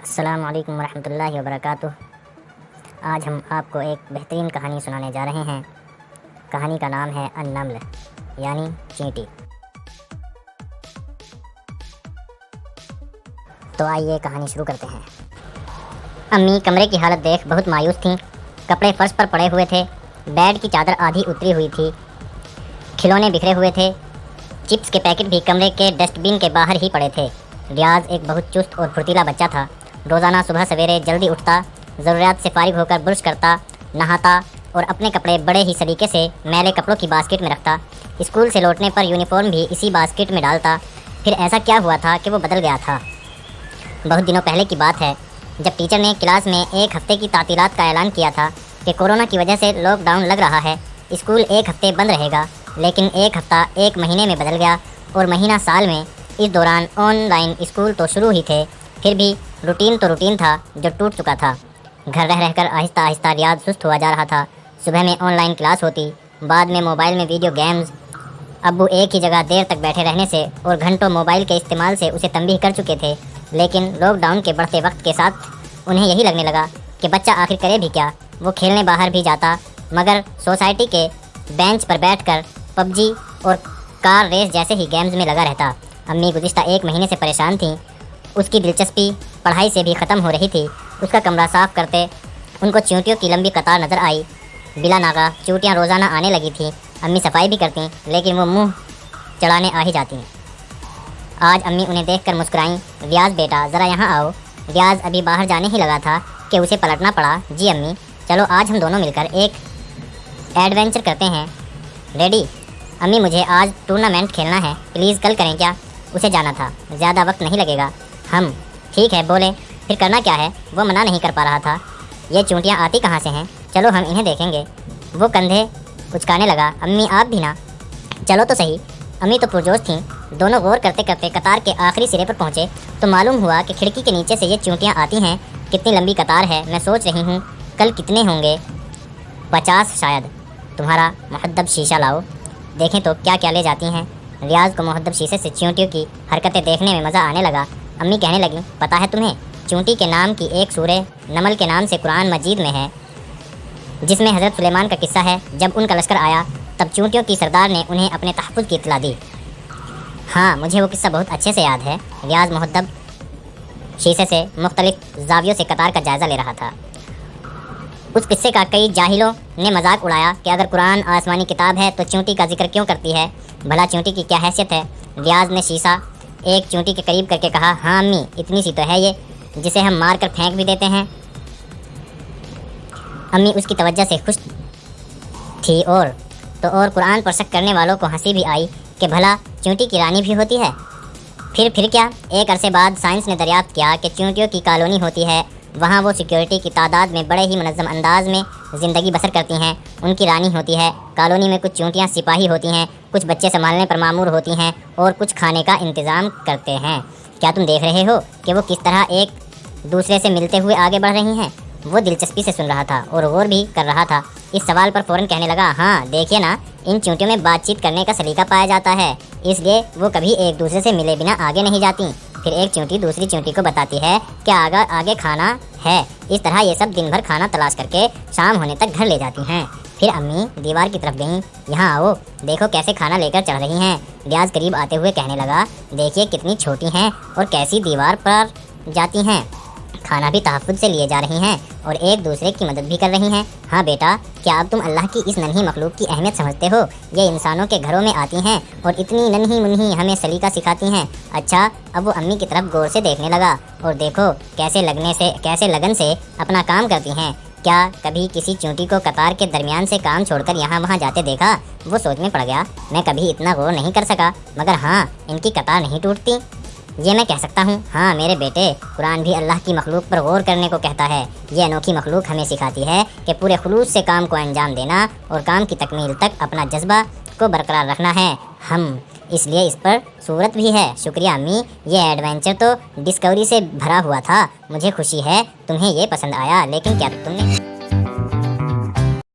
السلام علیکم ورحمۃ اللہ وبرکاتہ۔ آج ہم آپ کو ایک بہترین کہانی سنانے جا رہے ہیں۔ کہانی کا نام ہے النمل یعنی چینٹی۔ تو آئیے کہانی شروع کرتے ہیں۔ امی کمرے کی حالت دیکھ بہت مایوس تھیں۔ کپڑے فرش پر پڑے ہوئے تھے، بیڈ کی چادر آدھی اتری ہوئی تھی، کھلونے بکھرے ہوئے تھے، چپس کے پیکٹ بھی کمرے کے ڈسٹ بن کے باہر ہی پڑے تھے۔ ریاض ایک بہت چست اور پھرتیلا بچہ تھا۔ روزانہ صبح سویرے جلدی اٹھتا، ضروریات سے فارغ ہو کر برش کرتا، نہاتا اور اپنے کپڑے بڑے ہی سلیقے سے میلے کپڑوں کی باسکٹ میں رکھتا۔ اسکول سے لوٹنے پر یونیفارم بھی اسی باسکٹ میں ڈالتا۔ پھر ایسا کیا ہوا تھا کہ وہ بدل گیا تھا۔ بہت دنوں پہلے کی بات ہے، جب ٹیچر نے کلاس میں ایک ہفتے کی تعطیلات کا اعلان کیا تھا کہ کورونا کی وجہ سے لاک ڈاؤن لگ رہا ہے، اسکول ایک ہفتے بند رہے گا۔ لیکن ایک ہفتہ ایک مہینے میں بدل گیا اور مہینہ سال میں۔ اس دوران آن لائن اسکول تو شروع ہی تھے، پھر بھی روٹین تو روٹین تھا جو ٹوٹ چکا تھا۔ گھر رہ کر آہستہ آہستہ ریاض سست ہوا جا رہا تھا۔ صبح میں آن لائن کلاس ہوتی، بعد میں موبائل میں ویڈیو گیمز۔ ابو ایک ہی جگہ دیر تک بیٹھے رہنے سے اور گھنٹوں موبائل کے استعمال سے اسے تنبیہ کر چکے تھے، لیکن لاک ڈاؤن کے بڑھتے وقت کے ساتھ انہیں یہی لگنے لگا کہ بچہ آخر کرے بھی کیا۔ وہ کھیلنے باہر بھی جاتا، مگر سوسائٹی کے بینچ پر بیٹھ کر پب جی اور کار ریس جیسے ہی گیمز میں لگا رہتا۔ امی گزشتہ ایک مہینے سے پریشان تھیں۔ اس کی دلچسپی پڑھائی سے بھی ختم ہو رہی تھی۔ اس کا کمرہ صاف کرتے ان کو چیونٹیوں کی لمبی قطار نظر آئی۔ بلا ناغہ چیونٹیاں روزانہ آنے لگی تھیں۔ امی صفائی بھی کرتیں، لیکن وہ منہ چڑھانے آ ہی جاتی ہیں۔ آج امی انہیں دیکھ کر مسکرائیں۔ ریاض بیٹا ذرا یہاں آؤ۔ ریاض ابھی باہر جانے ہی لگا تھا کہ اسے پلٹنا پڑا۔ جی امی، چلو آج ہم دونوں مل کر ایک ایڈونچر کرتے ہیں۔ ریڈی؟ امی مجھے آج ٹورنامنٹ کھیلنا ہے، پلیز کل کریں کیا؟ اسے جانا تھا، زیادہ وقت نہیں لگے گا۔ ہم ٹھیک ہے بولے، پھر کرنا کیا ہے؟ وہ منع نہیں کر پا رہا تھا۔ یہ چونٹیاں آتی کہاں سے ہیں؟ چلو ہم انہیں دیکھیں گے۔ وہ کندھے اچکانے لگا۔ امی آپ بھی نا؟ چلو تو صحیح۔ امی تو پرجوش تھیں۔ دونوں غور کرتے کرتے قطار کے آخری سرے پر پہنچے تو معلوم ہوا کہ کھڑکی کے نیچے سے یہ چونٹیاں آتی ہیں۔ کتنی لمبی قطار ہے، میں سوچ رہی ہوں کل کتنے ہوں گے؟ 50 شاید۔ تمہارا محدب شیشہ لاؤ، دیکھیں تو کیا کیا لے جاتی ہیں۔ ریاض کو محدب شیشے سے چیونٹیوں کی حرکتیں دیکھنے میں مزہ آنے لگا۔ امی کہنے لگیں، پتہ ہے تمہیں، چونٹی کے نام کی ایک سورہ نمل کے نام سے قرآن مجید میں ہے، جس میں حضرت سلیمان کا قصہ ہے۔ جب ان کا لشکر آیا تب چونٹیوں کی سردار نے انہیں اپنے تحفظ کی اطلاع دی۔ ہاں مجھے وہ قصہ بہت اچھے سے یاد ہے۔ ریاض محدب شیشے سے مختلف زاویوں سے قطار کا جائزہ لے رہا تھا۔ اس قصے کا کئی جاہلوں نے مذاق اڑایا کہ اگر قرآن آسمانی کتاب ہے تو چونٹی کا ذکر کیوں کرتی ہے؟ بھلا چونٹی کی کیا حیثیت ہے؟ ریاض نے شیشہ ایک چونٹی کے قریب کر کے کہا، ہاں امی، اتنی سی تو ہے یہ، جسے ہم مار کر پھینک بھی دیتے ہیں۔ امی اس کی توجہ سے خوش تھی اور قرآن پر شک کرنے والوں کو ہنسی بھی آئی کہ بھلا چونٹی کی رانی بھی ہوتی ہے۔ پھر کیا؟ ایک عرصے بعد سائنس نے دریافت کیا کہ چونٹیوں کی کالونی ہوتی ہے، وہاں وہ سیکیورٹی کی تعداد میں بڑے ہی منظم انداز میں زندگی بسر کرتی ہیں۔ ان کی رانی ہوتی ہے۔ کالونی میں کچھ چونٹیاں سپاہی ہوتی ہیں، کچھ بچے سنبھالنے پر مامور ہوتی ہیں اور کچھ کھانے کا انتظام کرتے ہیں۔ کیا تم دیکھ رہے ہو کہ وہ کس طرح ایک دوسرے سے ملتے ہوئے آگے بڑھ رہی ہیں؟ وہ دلچسپی سے سن رہا تھا اور غور بھی کر رہا تھا۔ اس سوال پر فوراً کہنے لگا، ہاں دیکھیے نا، ان چونٹیوں میں بات چیت کرنے کا سلیقہ پایا جاتا ہے، اس لیے وہ کبھی ایک دوسرے سے ملے بنا آگے نہیں جاتی۔ پھر ایک چونٹی دوسری چونٹی کو بتاتی ہے کہ آگے کھانا ہے۔ اس طرح یہ سب دن بھر کھانا تلاش کر کے شام ہونے تک گھر لے جاتی ہیں۔ پھر امی دیوار کی طرف گئیں، یہاں آؤ، دیکھو کیسے کھانا لے کر چڑھ رہی ہیں۔ ریاض قریب آتے ہوئے کہنے لگا، دیکھیے کتنی چھوٹی ہیں اور کیسی دیوار پر جاتی ہیں، کھانا بھی تحفظ سے لیے جا رہی ہیں اور ایک دوسرے کی مدد بھی کر رہی ہیں۔ ہاں بیٹا، کیا اب تم اللہ کی اس ننھی مخلوق کی اہمیت سمجھتے ہو؟ یہ انسانوں کے گھروں میں آتی ہیں اور اتنی ننھی منھی ہمیں سلیقہ سکھاتی ہیں۔ اچھا، اب وہ امی کی طرف غور سے دیکھنے لگا، اور دیکھو کیسے لگن سے اپنا کام کرتی ہیں۔ کیا کبھی کسی چونٹی کو قطار کے درمیان سے کام چھوڑ کر یہاں وہاں جاتے دیکھا؟ وہ سوچ میں پڑ گیا، میں کبھی اتنا غور نہیں کر سکا، مگر ہاں ان کی قطار نہیں ٹوٹتی، یہ میں کہہ سکتا ہوں۔ ہاں میرے بیٹے، قرآن بھی اللہ کی مخلوق پر غور کرنے کو کہتا ہے۔ یہ انوکھی مخلوق ہمیں سکھاتی ہے کہ پورے خلوص سے کام کو انجام دینا اور کام کی تکمیل تک اپنا جذبہ کو برقرار رکھنا ہے۔ اس لیے اس پر صورت بھی ہے۔ شکریہ امی، یہ ایڈونچر تو ڈسکوری سے بھرا ہوا تھا۔ مجھے خوشی ہے تمہیں یہ پسند آیا، لیکن کیا تم نے